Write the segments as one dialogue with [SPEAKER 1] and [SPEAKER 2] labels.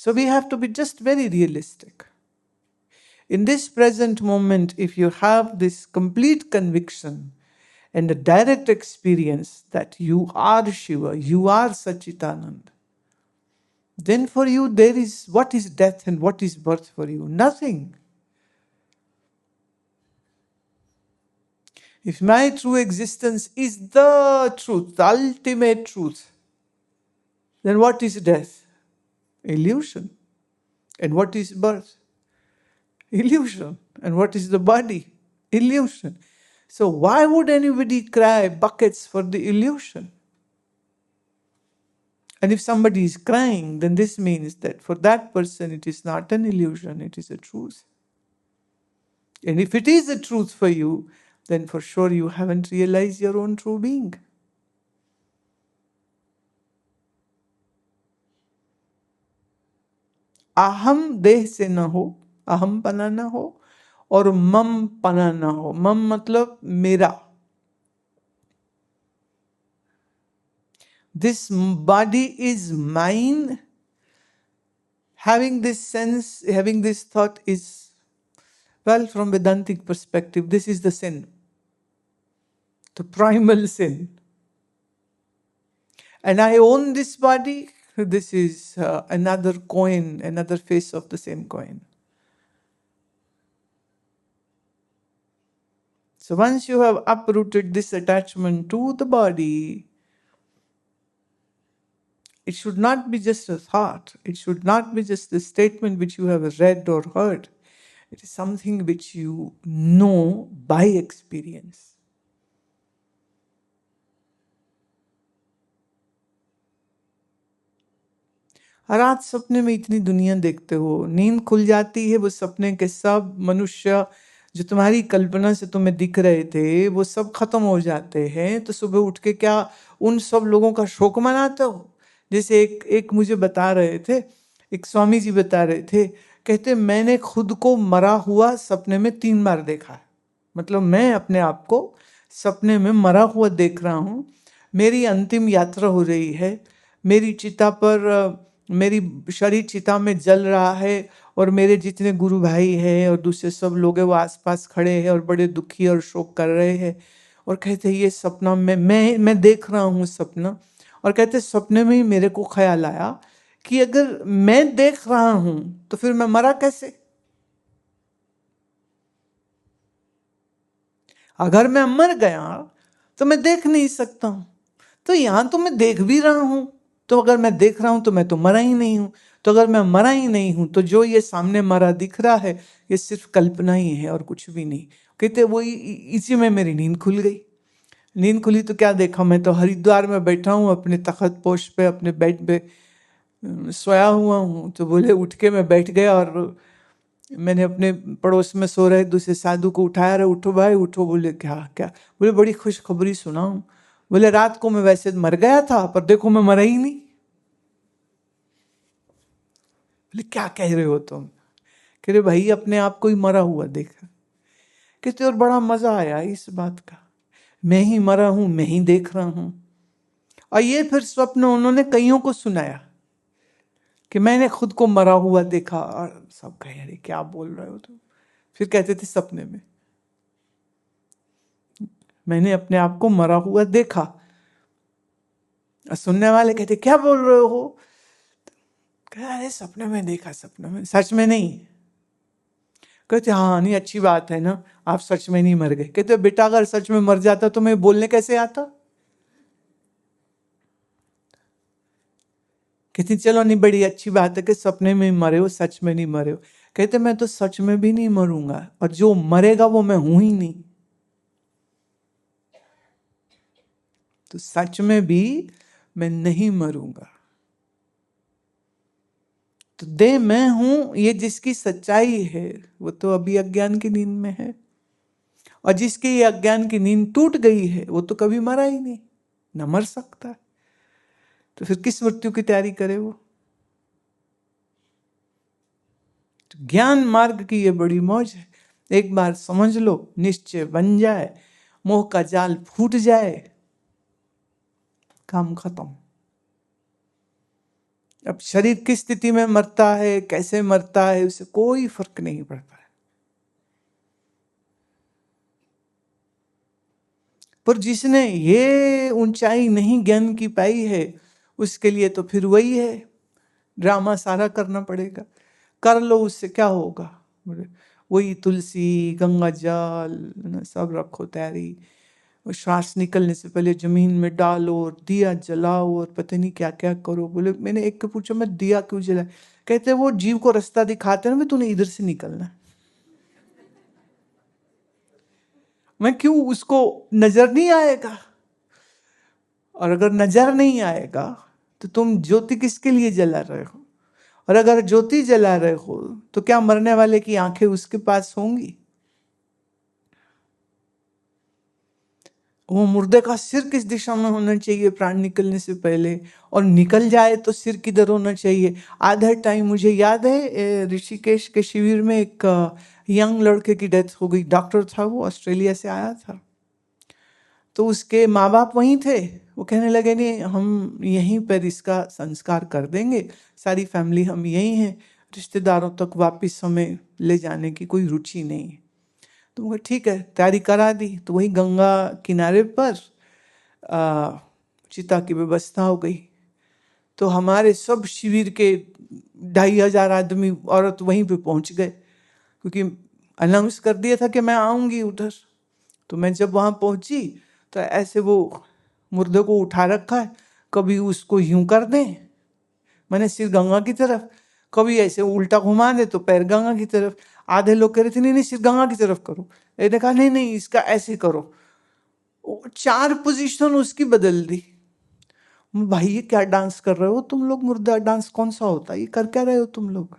[SPEAKER 1] So we have to be just very realistic. In this present moment, if you have this complete conviction and a direct experience that you are Shiva, you are Sachitanand, then for you there is, what is death and what is birth for you? Nothing. If my true existence is the truth, the ultimate truth, then what is death? Illusion. And what is birth? Illusion. And what is the body? Illusion. So why would anybody cry buckets for the illusion? And if somebody is crying, then this means that for that person it is not an illusion, it is a truth. And if it is a truth for you, then for sure you haven't realized your own true being. अहम देह से न हो, अहम पना न हो, और मम पना न हो. मम मतलब मेरा. This body is mine. Having this sense, having this thought is, well, from Vedantic perspective, this is the sin. The primal sin. And I own this body. This is another coin, another face of the same coin. So once you have uprooted this attachment to the body, it should not be just a thought. It should not be just a statement which you have read or heard. It is something which you know by experience. रात सपने में इतनी दुनिया देखते हो, नींद खुल जाती है, वो सपने के सब मनुष्य जो तुम्हारी कल्पना से तुम्हें दिख रहे थे वो सब खत्म हो जाते हैं, तो सुबह उठ के क्या उन सब लोगों का शोक मनाते हो? जैसे एक मुझे बता रहे थे, एक स्वामी जी बता रहे थे, कहते मैंने खुद को मरा हुआ सपने में 3 बार देखा है. मतलब मैं अपने आप को सपने में मरा हुआ देख रहा हूँ. मेरी अंतिम यात्रा हो रही है, मेरी चिता पर मेरी शरीर चिता में जल रहा है और मेरे जितने गुरु भाई हैं और दूसरे सब लोग हैं वो आसपास खड़े हैं और बड़े दुखी और शोक कर रहे हैं. और कहते ये सपना मैं देख रहा हूँ सपना. और कहते सपने में ही मेरे को ख्याल आया कि अगर मैं देख रहा हूँ तो फिर मैं मरा कैसे? अगर मैं मर गया तो मैं देख नहीं सकता हूँ. तो यहां तो मैं देख भी रहा हूं, तो अगर मैं देख रहा हूं तो मैं तो मरा ही नहीं हूं. तो अगर मैं मरा ही नहीं हूं तो जो ये सामने मरा दिख रहा है ये सिर्फ कल्पना ही है और कुछ भी नहीं. कहते वो इसी में मेरी नींद खुल गई. नींद खुली तो क्या देखा, मैं तो हरिद्वार में बैठा हूं अपने तख्त पोश पे, अपने बेड पे सोया हुआ हूं. तो बोले उठ के मैं बैठ गया और मैंने अपने पड़ोस में सो रहे दूसरे साधु को उठाया, रहे उठो भाई उठो. बोले क्या क्या? बोले बड़ी खुशखबरी सुनाऊं. बोले रात को मैं वैसे मर गया था पर देखो मैं मरा ही नहीं. बोले क्या कह रहे हो तुम? कह रहे भाई अपने आप को ही मरा हुआ देखा. कहते और बड़ा मजा आया इस बात का, मैं ही मरा हूं, मैं ही देख रहा हूं. और ये फिर स्वप्न उन्होंने कईयों को सुनाया कि मैंने खुद को मरा हुआ देखा. और सब कहे अरे क्या बोल रहे हो तुम? फिर कहते थे सपने में मैंने अपने आप को मरा हुआ देखा. और सुनने वाले कहते क्या बोल रहे हो? अरे सपने में देखा, सपने में, सच में नहीं. कहते हाँ नहीं अच्छी बात है ना, आप सच में नहीं मर गए. कहते बेटा अगर सच में मर जाता तो मैं बोलने कैसे आता? कहती चलो नहीं बड़ी अच्छी बात है कि सपने में मरे हो, सच में नहीं मरे हो. कहते मैं तो सच में भी नहीं मरूंगा और जो मरेगा वो मैं हूं ही नहीं. तो सच में भी मैं नहीं मरूंगा. तो दे मैं हूं ये जिसकी सच्चाई है वो तो अभी अज्ञान की नींद में है. और जिसकी ये अज्ञान की नींद टूट गई है वो तो कभी मरा ही नहीं, न मर सकता. तो फिर किस मृत्यु की तैयारी करे वो? तो ज्ञान मार्ग की ये बड़ी मौज है. एक बार समझ लो, निश्चय बन जाए, मोह का जाल फूट जाए, काम खत्म. अब शरीर किस स्थिति में मरता है, कैसे मरता है, उससे कोई फर्क नहीं पड़ता है। पर जिसने ये ऊंचाई नहीं ज्ञान की पाई है, उसके लिए तो फिर वही है, ड्रामा सारा करना पड़ेगा। कर लो, उससे क्या होगा? बोले वही तुलसी, गंगा जल सब रखो तैयारी, और श्वास निकलने से पहले जमीन में डालो और दिया जलाओ और पता नहीं क्या क्या करो। बोले मैंने एक को पूछा, मैं दिया क्यों जलाए? कहते वो जीव को रास्ता दिखाते हैं ना, तूने इधर से निकलना है। मैं क्यों, उसको नजर नहीं आएगा? और अगर नजर नहीं आएगा तो तुम ज्योति किसके लिए जला रहे हो? और अगर ज्योति जला रहे हो तो क्या मरने वाले की आंखें उसके पास होंगी? वो मुर्दे का सिर किस दिशा में होना चाहिए प्राण निकलने से पहले, और निकल जाए तो सिर किधर होना चाहिए? आधा टाइम मुझे याद है ऋषिकेश के शिविर में एक यंग लड़के की डेथ हो गई। डॉक्टर था, वो ऑस्ट्रेलिया से आया था। तो उसके माँ बाप वहीं थे। वो कहने लगे नहीं, हम यहीं पर इसका संस्कार कर देंगे, सारी फैमिली हम यहीं हैं, रिश्तेदारों तक वापस हमें ले जाने की कोई रुचि नहीं। तो वो ठीक है, तैयारी करा दी। तो वही गंगा किनारे पर चिता की व्यवस्था हो गई। तो हमारे सब शिविर के 2,500 आदमी औरत वहीं पे पहुंच गए, क्योंकि अनाउंस कर दिया था कि मैं आऊंगी उधर। तो मैं जब वहां पहुंची तो ऐसे वो मुर्दे को उठा रखा है, कभी उसको यूं कर दें, मैंने सिर गंगा की तरफ, कभी ऐसे उल्टा घुमा दे तो पैर गंगा की तरफ। आधे लोग कह रहे थे नहीं नहीं सिर गंगा की तरफ करो, मैंने कहा नहीं नहीं इसका ऐसे करो। 4 पोजीशन उसकी बदल दी। भाई ये क्या डांस कर रहे हो तुम लोग? मुर्दा डांस कौन सा होता है? ये कर क्या रहे हो तुम लोग?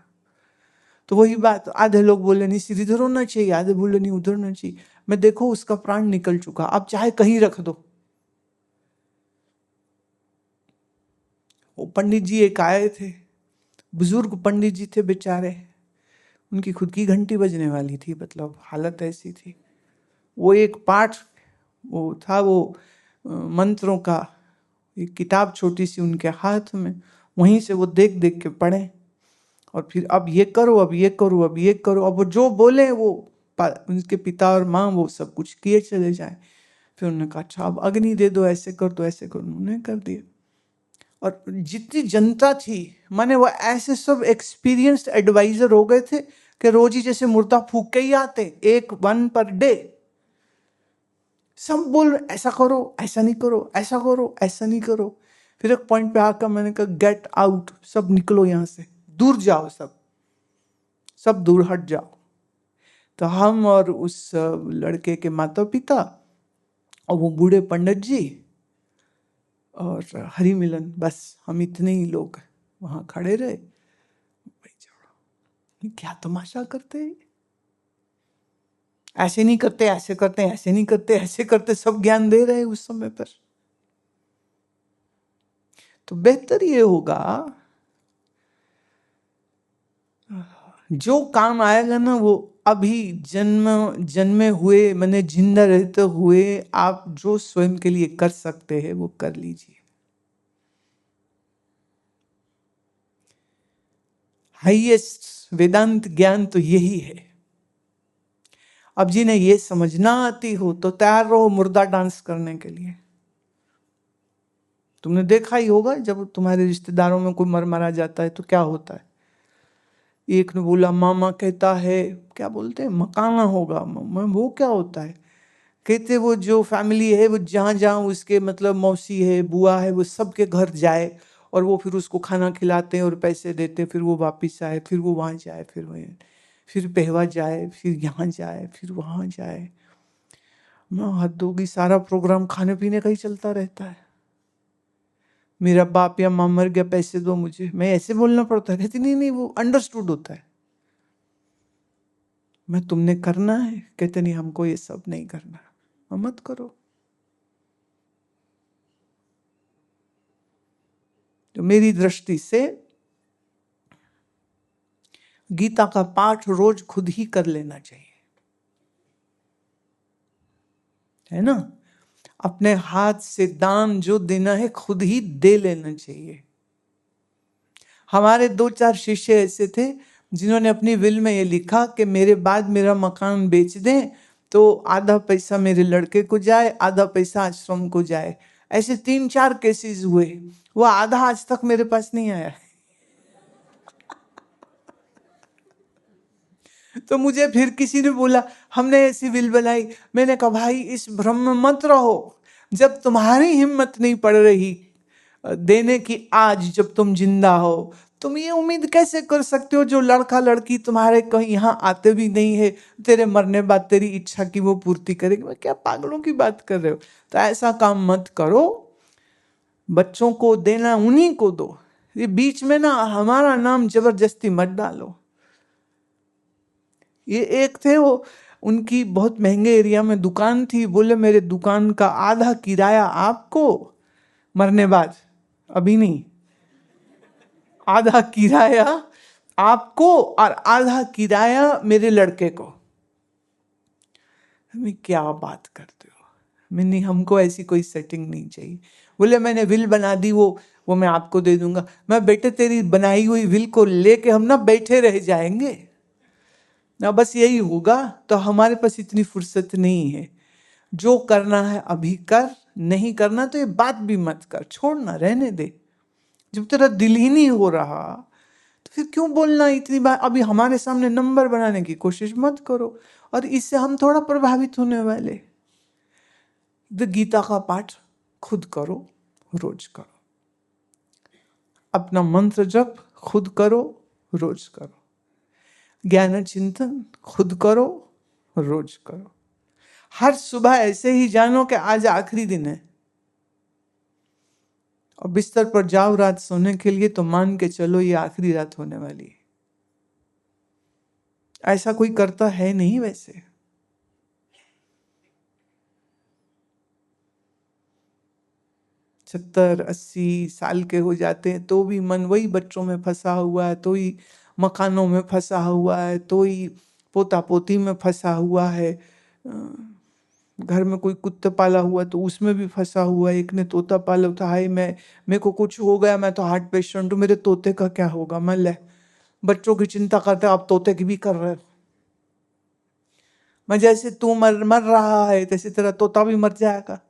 [SPEAKER 1] तो वही बात, आधे लोग बोले नहीं सिर इधर होना चाहिए, आधे बोले नहीं उधर होना चाहिए। मैं देखो उसका प्राण निकल चुका, आप चाहे कहीं रख दो। वो पंडित जी एक आए थे, बुजुर्ग पंडित जी थे बेचारे, उनकी खुद की घंटी बजने वाली थी, मतलब हालत ऐसी थी। वो एक पाठ वो था, वो मंत्रों का एक किताब छोटी सी उनके हाथ में, वहीं से वो देख देख के पढ़े, और फिर अब ये करो, अब ये करो, अब ये करो, अब वो जो बोले वो उनके पिता और माँ वो सब कुछ किए चले जाए। फिर उन्होंने कहा अच्छा अब अग्नि दे दो, ऐसे कर दो, ऐसे करो, उन्होंने कर दिया। और जितनी जनता थी, माने वो ऐसे सब एक्सपीरियंस्ड एडवाइजर हो गए थे कि रोज ही जैसे मुर्दा फूक के ही आते, एक 1 पर डे। सब बोल ऐसा करो, ऐसा नहीं करो, ऐसा करो, ऐसा नहीं करो। फिर एक पॉइंट पे आकर मैंने कहा गेट आउट, सब निकलो यहाँ से, दूर जाओ, सब सब दूर हट जाओ। तो हम और उस लड़के के माता पिता और वो बूढ़े पंडित जी और हरि मिलन, बस हम इतने ही लोग वहां खड़े रहे। भाई जोड़ो, क्या तमाशा करते हैं? ऐसे नहीं करते, ऐसे करते, ऐसे नहीं करते, ऐसे करते, सब ज्ञान दे रहे उस समय पर। तो बेहतर ये होगा, जो काम आएगा ना वो अभी जन्मे हुए, मैंने जिंदा रहते हुए आप जो स्वयं के लिए कर सकते हैं वो कर लीजिए। हाईएस्ट वेदांत ज्ञान तो यही है। अब जिन्हें ये समझना आती हो तो तैयार रहो मुर्दा डांस करने के लिए। तुमने देखा ही होगा जब तुम्हारे रिश्तेदारों में कोई मर मरा जाता है तो क्या होता है। एक ने बोला मामा कहता है, क्या बोलते हैं, मकाना होगा। मैं वो क्या होता है? कहते वो जो फैमिली है वो जहाँ जहाँ उसके मतलब मौसी है, बुआ है, वो सबके घर जाए और वो फिर उसको खाना खिलाते हैं और पैसे देते हैं, फिर वो वापस आए, फिर वो वहाँ जाए, फिर पहवा जाए, फिर यहाँ जाए, फिर वहाँ जाए। मैं हद होगी, सारा प्रोग्राम खाने पीने का ही चलता रहता है। मेरा बाप या माँ मर गया, पैसे दो मुझे, मैं ऐसे बोलना पड़ता है? कहती नहीं नहीं वो अंडरस्टूड होता है। मैं तुमने करना है? कहते नहीं हमको ये सब नहीं करना। मत करो। तो मेरी दृष्टि से गीता का पाठ रोज खुद ही कर लेना चाहिए, है ना। अपने हाथ से दान जो देना है खुद ही दे लेना चाहिए। हमारे 2-4 शिष्य ऐसे थे जिन्होंने अपनी विल में ये लिखा कि मेरे बाद मेरा मकान बेच दें तो आधा पैसा मेरे लड़के को जाए, आधा पैसा आश्रम को जाए। ऐसे 3-4 केसेस हुए, वो आधा आज तक मेरे पास नहीं आया। तो मुझे फिर किसी ने बोला, हमने ऐसी विल बनाई। मैंने कहा भाई इस भ्रम में मत रहो, जब तुम्हारी हिम्मत नहीं पड़ रही देने की, आज जब तुम जिंदा हो, तुम ये उम्मीद कैसे कर सकते हो जो लड़का लड़की तुम्हारे कहीं यहाँ आते भी नहीं है, तेरे मरने बाद तेरी इच्छा की वो पूर्ति करेगी? मैं क्या पागलों की बात कर रहे हो? तो ऐसा काम मत करो, बच्चों को देना उन्हीं को दो। ये बीच में ना हमारा नाम जबरदस्ती मत डालो। ये एक थे, वो उनकी बहुत महंगे एरिया में दुकान थी, बोले मेरे दुकान का आधा किराया आपको, मरने बाद, अभी नहीं, आधा किराया आपको और आधा किराया मेरे लड़के को। मैं क्या बात करते हो? मैंने, हमको ऐसी कोई सेटिंग नहीं चाहिए। बोले मैंने विल बना दी, वो मैं आपको दे दूंगा। मैं बेटे तेरी बनाई हुई विल को लेके हम ना बैठे रह जाएंगे ना, बस यही होगा। तो हमारे पास इतनी फुर्सत नहीं है। जो करना है अभी कर, नहीं करना तो ये बात भी मत कर, छोड़ना, रहने दे। जब तेरा दिल ही नहीं हो रहा तो फिर क्यों बोलना इतनी बार? अभी हमारे सामने नंबर बनाने की कोशिश मत करो, और इससे हम थोड़ा प्रभावित होने वाले। द गीता का पाठ खुद करो, रोज करो। अपना मंत्र जप खुद करो, रोज करो। ज्ञान चिंतन खुद करो, रोज करो। हर सुबह ऐसे ही जानो कि आज आखिरी दिन है, और बिस्तर पर जाओ रात सोने के लिए तो मान के चलो ये आखिरी रात होने वाली है। ऐसा कोई करता है नहीं वैसे। सत्तर 80 साल के हो जाते हैं तो भी मन वही बच्चों में फंसा हुआ है, तो ही मकानों में फंसा हुआ है, तो ही पोता पोती में फंसा हुआ है। घर में कोई कुत्ता पाला हुआ तो उसमें भी फंसा हुआ है। एक ने तोता पाला था, हाय मेरे को कुछ हो गया, मैं तो हार्ट पेशेंट हूँ, मेरे तोते का क्या होगा? मैं ले बच्चों की चिंता करते, आप तोते की भी कर रहे हो। मैं जैसे तू मर रहा है तैसे तेरा तोता भी मर जाएगा,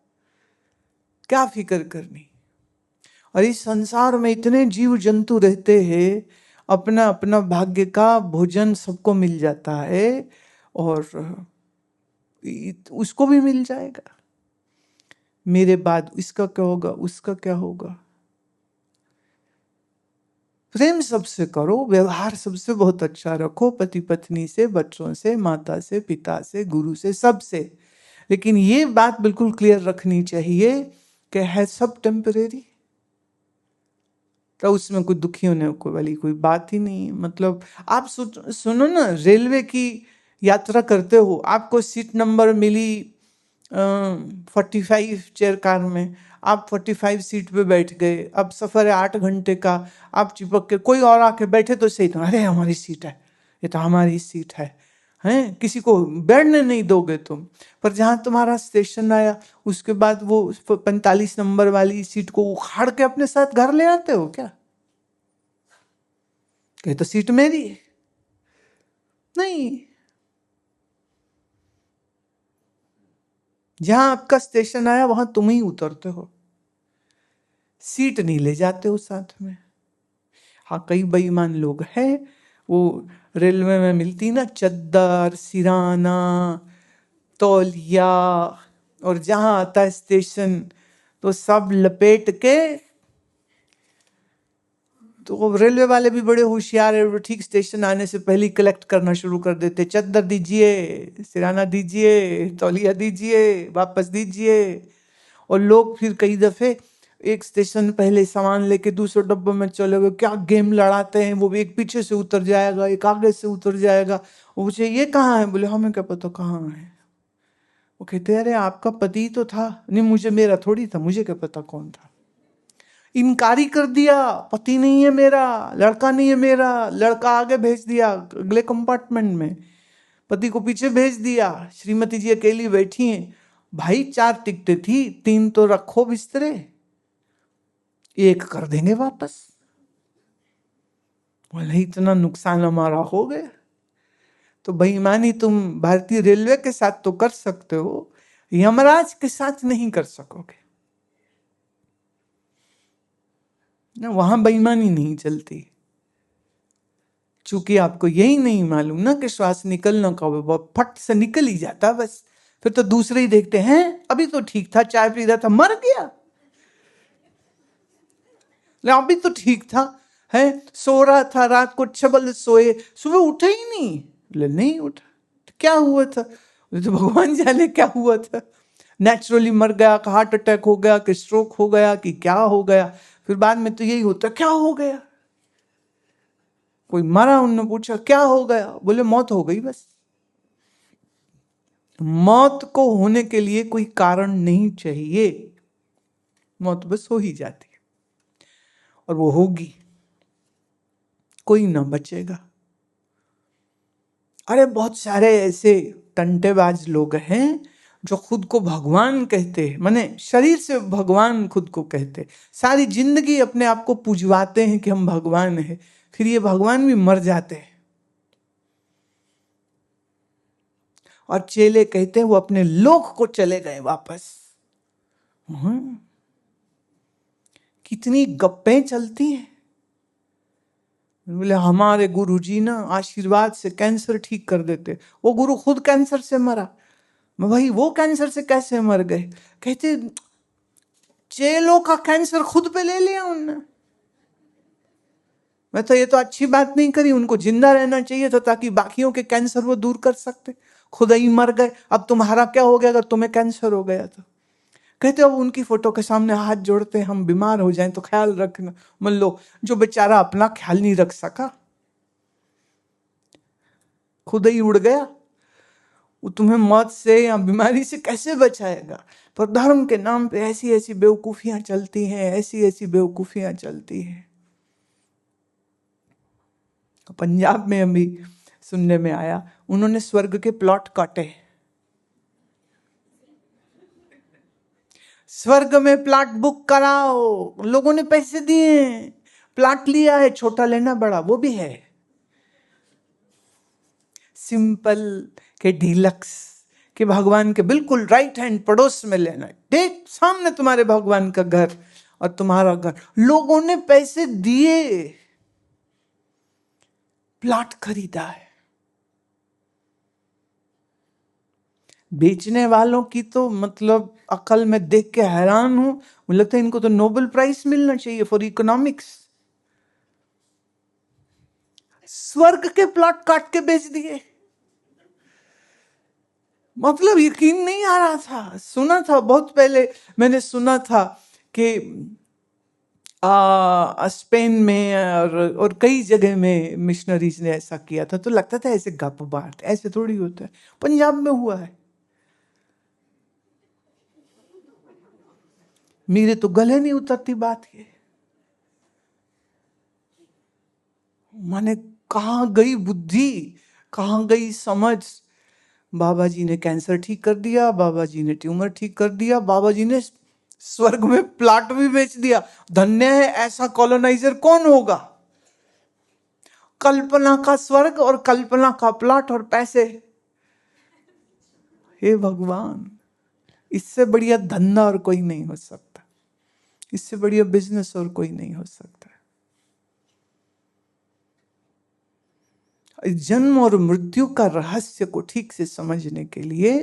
[SPEAKER 1] क्या फिक्र करनी। और इस संसार में इतने जीव जंतु रहते हैं, अपना अपना भाग्य का भोजन सबको मिल जाता है, और उसको भी मिल जाएगा। मेरे बाद इसका क्या होगा, उसका क्या होगा? प्रेम सबसे करो, व्यवहार सबसे बहुत अच्छा रखो, पति पत्नी से, बच्चों से, माता से, पिता से, गुरु से, सबसे। लेकिन ये बात बिल्कुल क्लियर रखनी चाहिए कि है सब टेम्परेरी, तो उसमें कोई दुखी होने को वाली कोई बात ही नहीं। मतलब आप सुनो ना, रेलवे की यात्रा करते हो, आपको सीट नंबर मिली 45 चेयर कार में, आप 45 सीट पे बैठ गए। अब सफ़र है 8 घंटे का, आप चिपक के, कोई और आके बैठे तो सही, तो अरे हमारी सीट है, ये तो हमारी सीट है, हैं? किसी को बैठने नहीं दोगे तुम। पर जहाँ तुम्हारा स्टेशन आया उसके बाद वो 45 नंबर वाली सीट को उखाड़ के अपने साथ घर ले आते हो क्या? कहे तो सीट मेरी है। नहीं, जहां आपका स्टेशन आया वहां तुम ही उतरते हो, सीट नहीं ले जाते हो साथ में। हाँ, कई बेईमान लोग हैं, वो रेलवे में मिलती ना चद्दर, सिराना, तौलिया, और जहां आता है स्टेशन तो सब लपेट के। तो रेलवे वाले भी बड़े होशियार है, ठीक स्टेशन आने से पहले कलेक्ट करना शुरू कर देते, चद्दर दीजिए, सिराना दीजिए, तौलिया दीजिए, वापस दीजिए। और लोग फिर कई दफे एक स्टेशन पहले सामान लेके दूसरे डब्बे में चले गए, क्या गेम लड़ाते हैं। वो भी एक पीछे से उतर जाएगा, एक आगे से उतर जाएगा। वो पूछे ये कहाँ है? बोले हमें क्या पता कहाँ है। वो कहते अरे आपका पति तो था। नहीं, मुझे, मेरा थोड़ी था, मुझे क्या पता कौन था। इनकारी कर दिया, पति नहीं है मेरा, लड़का नहीं है मेरा, लड़का आगे भेज दिया अगले कंपार्टमेंट में, पति को पीछे भेज दिया, श्रीमती जी अकेली बैठी हैं। भाई 4 टिकटें थी, 3 तो रखो बिस्तरे, 1 कर देंगे वापस। बोले इतना नुकसान हमारा हो गया। तो बेईमानी तुम भारतीय रेलवे के साथ तो कर सकते हो, यमराज के साथ नहीं कर सकोगे ना, वहां बेईमानी नहीं चलती। चूंकि आपको यही नहीं मालूम ना कि श्वास निकलना कब है, वो फट से निकल ही जाता बस। फिर तो दूसरे ही देखते हैं अभी तो ठीक था, चाय पी रहा था, मर गया। अभी तो ठीक था, है सो रहा था, रात को 6 बजे सोए, सुबह उठे ही नहीं। बोले नहीं उठा, तो क्या हुआ था? बोले तो भगवान जाने क्या हुआ था। नेचुरली मर गया, कि हार्ट अटैक हो गया, कि स्ट्रोक हो गया, कि क्या हो गया। फिर बाद में तो यही होता क्या हो गया। कोई मरा, उन्होंने पूछा क्या हो गया, बोले मौत हो गई बस। मौत को होने के लिए कोई कारण नहीं चाहिए, मौत बस हो ही जाती है और वो होगी, कोई ना बचेगा। अरे बहुत सारे ऐसे टंटेबाज लोग हैं जो खुद को भगवान कहते हैं, माने शरीर से भगवान खुद को कहते, सारी जिंदगी अपने आप को पुजवाते हैं कि हम भगवान हैं, फिर ये भगवान भी मर जाते हैं और चेले कहते हैं वो अपने लोक को चले गए वापस। कितनी गप्पें चलती हैं। बोले हमारे गुरुजी ना आशीर्वाद से कैंसर ठीक कर देते, वो गुरु खुद कैंसर से मरा। मैं भाई वो कैंसर से कैसे मर गए? कहते चेलों का कैंसर खुद पे ले लिया उनने। मैं तो ये तो अच्छी बात नहीं करी, उनको जिंदा रहना चाहिए था ताकि बाकियों के कैंसर वो दूर कर सकते, खुद ही मर गए। अब तुम्हारा क्या हो गया अगर तुम्हें कैंसर हो गया तो? कहते अब उनकी फोटो के सामने हाथ जोड़ते हम बीमार हो जाएं तो ख्याल रखना। मान लो जो बेचारा अपना ख्याल नहीं रख सका, खुद ही उड़ गया, वो तुम्हें मौत से या बीमारी से कैसे बचाएगा? पर धर्म के नाम पे ऐसी ऐसी बेवकूफियां चलती हैं, ऐसी ऐसी बेवकूफियां चलती हैं। पंजाब में अभी सुनने में आया उन्होंने स्वर्ग के प्लॉट काटे, स्वर्ग में प्लॉट बुक कराओ, लोगों ने पैसे दिए, प्लॉट लिया है, छोटा लेना बड़ा वो भी है, सिंपल के डीलक्स के भगवान के बिल्कुल राइट हैंड पड़ोस में लेना है, देख सामने तुम्हारे भगवान का घर और तुम्हारा घर, लोगों ने पैसे दिए, प्लॉट खरीदा है। बेचने वालों की तो मतलब अकल में देख के हैरान हूं, मुझे लगता है इनको तो नोबेल प्राइज मिलना चाहिए फॉर इकोनॉमिक्स। स्वर्ग के प्लॉट काट के बेच दिए, मतलब यकीन नहीं आ रहा था। सुना था बहुत पहले, मैंने सुना था कि स्पेन में और कई जगह में मिशनरीज ने ऐसा किया था, तो लगता था ऐसे गप बात, ऐसे थोड़ी होता है। पंजाब में हुआ है, मेरे तो गले नहीं उतरती बात ये। माने कहाँ गई बुद्धि, कहाँ गई समझ। बाबा जी ने कैंसर ठीक कर दिया, बाबा जी ने ट्यूमर ठीक कर दिया, बाबा जी ने स्वर्ग में प्लॉट भी बेच दिया। धन्य है, ऐसा कॉलोनाइजर कौन होगा? कल्पना का स्वर्ग और कल्पना का प्लॉट और पैसे। हे भगवान, इससे बढ़िया धंधा और कोई नहीं हो सकता, इससे बढ़िया बिजनेस और कोई नहीं हो सकता। जन्म और मृत्यु का रहस्य को ठीक से समझने के लिए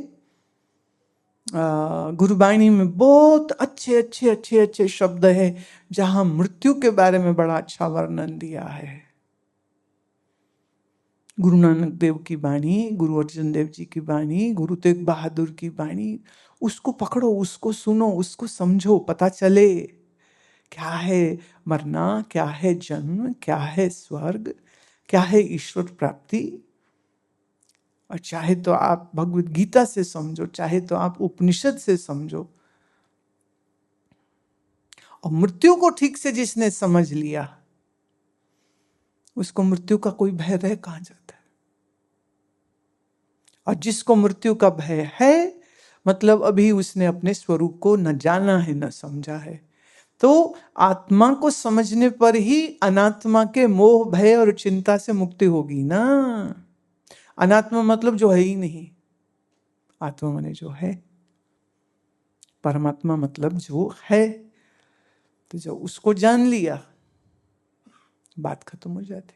[SPEAKER 1] गुरुबाणी में बहुत अच्छे अच्छे अच्छे अच्छे शब्द है जहां मृत्यु के बारे में बड़ा अच्छा वर्णन दिया है। गुरु नानक देव की वाणी, गुरु अर्जन देव जी की वाणी, गुरु तेग बहादुर की वाणी, उसको पकड़ो, उसको सुनो, उसको समझो, पता चले क्या है मरना, क्या है जन्म, क्या है स्वर्ग, क्या है ईश्वर प्राप्ति। और चाहे तो आप भगवत गीता से समझो, चाहे तो आप उपनिषद से समझो। और मृत्यु को ठीक से जिसने समझ लिया उसको मृत्यु का कोई भय रह कहां जाता है। और जिसको मृत्यु का भय है मतलब अभी उसने अपने स्वरूप को न जाना है न समझा है। तो आत्मा को समझने पर ही अनात्मा के मोह भय और चिंता से मुक्ति होगी ना। अनात्मा मतलब जो है ही नहीं, आत्मा माने जो है, परमात्मा मतलब जो है। तो जब उसको जान लिया, बात खत्म हो जाती।